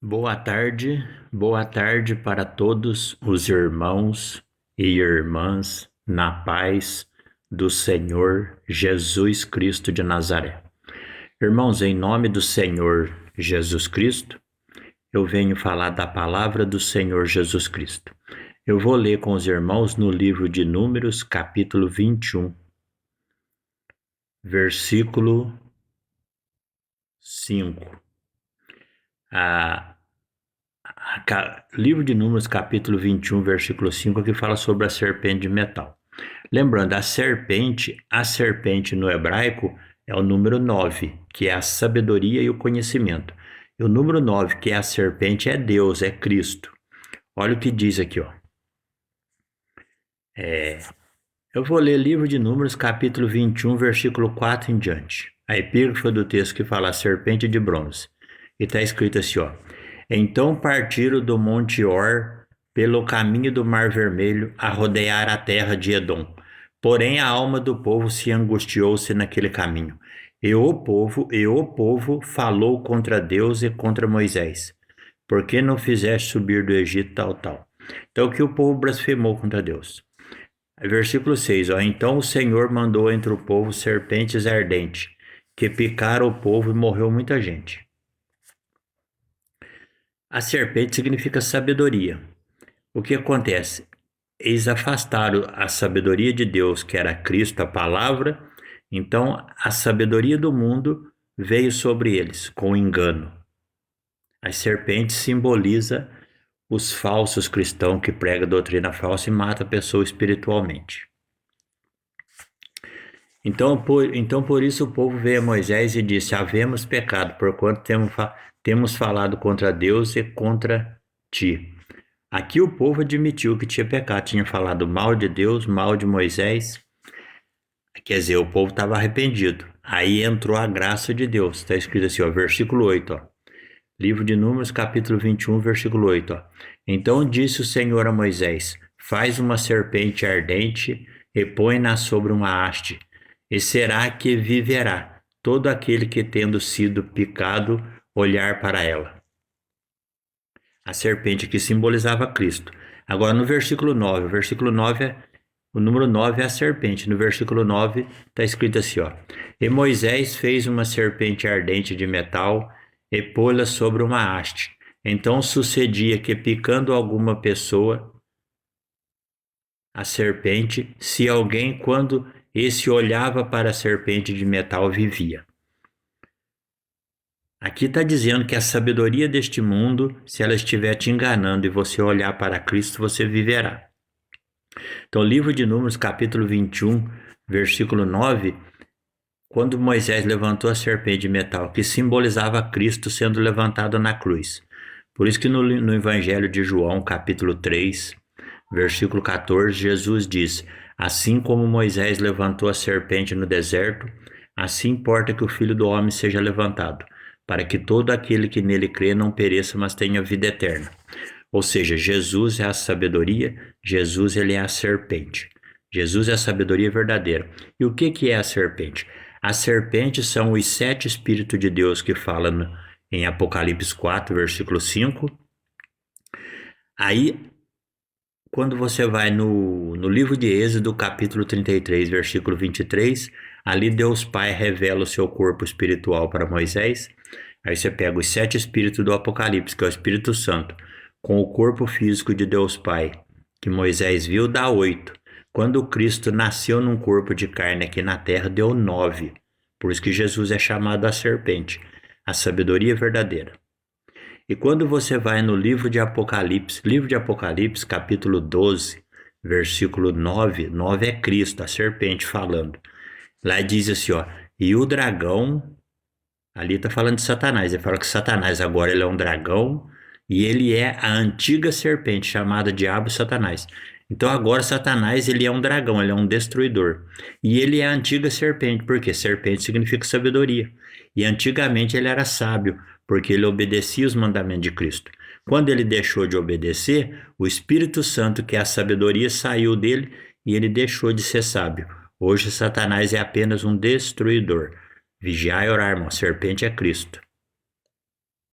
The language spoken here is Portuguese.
Boa tarde para todos os irmãos e irmãs na paz do Senhor Jesus Cristo de Nazaré. Irmãos, em nome do Senhor Jesus Cristo, eu venho falar da palavra do Senhor Jesus Cristo. Eu vou ler com os irmãos no livro de Números, capítulo 21, versículo 5. Livro de Números, capítulo 21, versículo 5, que fala sobre a serpente de metal. Lembrando, a serpente no hebraico é o número 9, que é a sabedoria e o conhecimento. E o número 9, que é a serpente, é Deus, é Cristo. Olha o que diz aqui, ó. Eu vou ler livro de Números, capítulo 21, versículo 4 em diante. A epígrafe do texto que fala a serpente de bronze. E está escrito assim, ó. Então partiram do Monte Or pelo caminho do Mar Vermelho a rodear a terra de Edom. Porém a alma do povo se angustiou-se naquele caminho. E o povo falou contra Deus e contra Moisés. Por que não fizeste subir do Egito tal? Então que o povo blasfemou contra Deus. Versículo 6, ó. Então o Senhor mandou entre o povo serpentes ardentes, que picaram o povo e morreu muita gente. A serpente significa sabedoria. O que acontece? Eles afastaram a sabedoria de Deus, que era Cristo, a palavra, então a sabedoria do mundo veio sobre eles com engano. A serpente simboliza os falsos cristãos que pregam doutrina falsa e matam a pessoa espiritualmente. Então por isso o povo veio a Moisés e disse: havemos pecado, porquanto temos falado contra Deus e contra ti. Aqui o povo admitiu que tinha pecado, tinha falado mal de Deus, mal de Moisés. Quer dizer, o povo estava arrependido. Aí entrou a graça de Deus. Está escrito assim, ó, versículo 8, ó. Livro de Números, capítulo 21, versículo 8, ó. Então disse o Senhor a Moisés: faz uma serpente ardente e põe-na sobre uma haste, e será que viverá todo aquele que, tendo sido picado, olhar para ela. A serpente que simbolizava Cristo. Agora no versículo 9, o número 9 é a serpente. No versículo 9 está escrito assim, ó. E Moisés fez uma serpente ardente de metal e pô-la sobre uma haste. Então sucedia que, picando alguma pessoa, a serpente, se alguém, quando esse olhava para a serpente de metal, vivia. Aqui está dizendo que a sabedoria deste mundo, se ela estiver te enganando e você olhar para Cristo, você viverá. Então, livro de Números, capítulo 21, versículo 9, quando Moisés levantou a serpente de metal, que simbolizava Cristo sendo levantado na cruz. Por isso que no Evangelho de João, capítulo 3, versículo 14, Jesus diz: assim como Moisés levantou a serpente no deserto, assim importa que o Filho do Homem seja levantado, para que todo aquele que nele crê não pereça, mas tenha vida eterna. Ou seja, Jesus é a sabedoria, Jesus ele é a serpente. Jesus é a sabedoria verdadeira. E o que é a serpente? As serpentes são os 7 Espíritos de Deus que falam em Apocalipse 4, versículo 5. Aí, quando você vai no livro de Êxodo, capítulo 33, versículo 23, ali Deus Pai revela o seu corpo espiritual para Moisés. Aí você pega os 7 Espíritos do Apocalipse, que é o Espírito Santo, com o corpo físico de Deus Pai, que Moisés viu, dá 8. Quando Cristo nasceu num corpo de carne aqui na terra, deu 9. Por isso que Jesus é chamado a serpente, a sabedoria verdadeira. E quando você vai no livro de Apocalipse, capítulo 12, versículo 9, 9 é Cristo, a serpente falando. Lá diz assim, ó, e o dragão, ali está falando de Satanás, ele fala que Satanás agora ele é um dragão e ele é a antiga serpente chamada Diabo e Satanás. Então agora Satanás ele é um dragão, ele é um destruidor. E ele é a antiga serpente, porque serpente significa sabedoria. E antigamente ele era sábio, porque ele obedecia os mandamentos de Cristo. Quando ele deixou de obedecer, o Espírito Santo, que é a sabedoria, saiu dele e ele deixou de ser sábio. Hoje Satanás é apenas um destruidor. Vigiai e orar, irmão. Serpente é Cristo.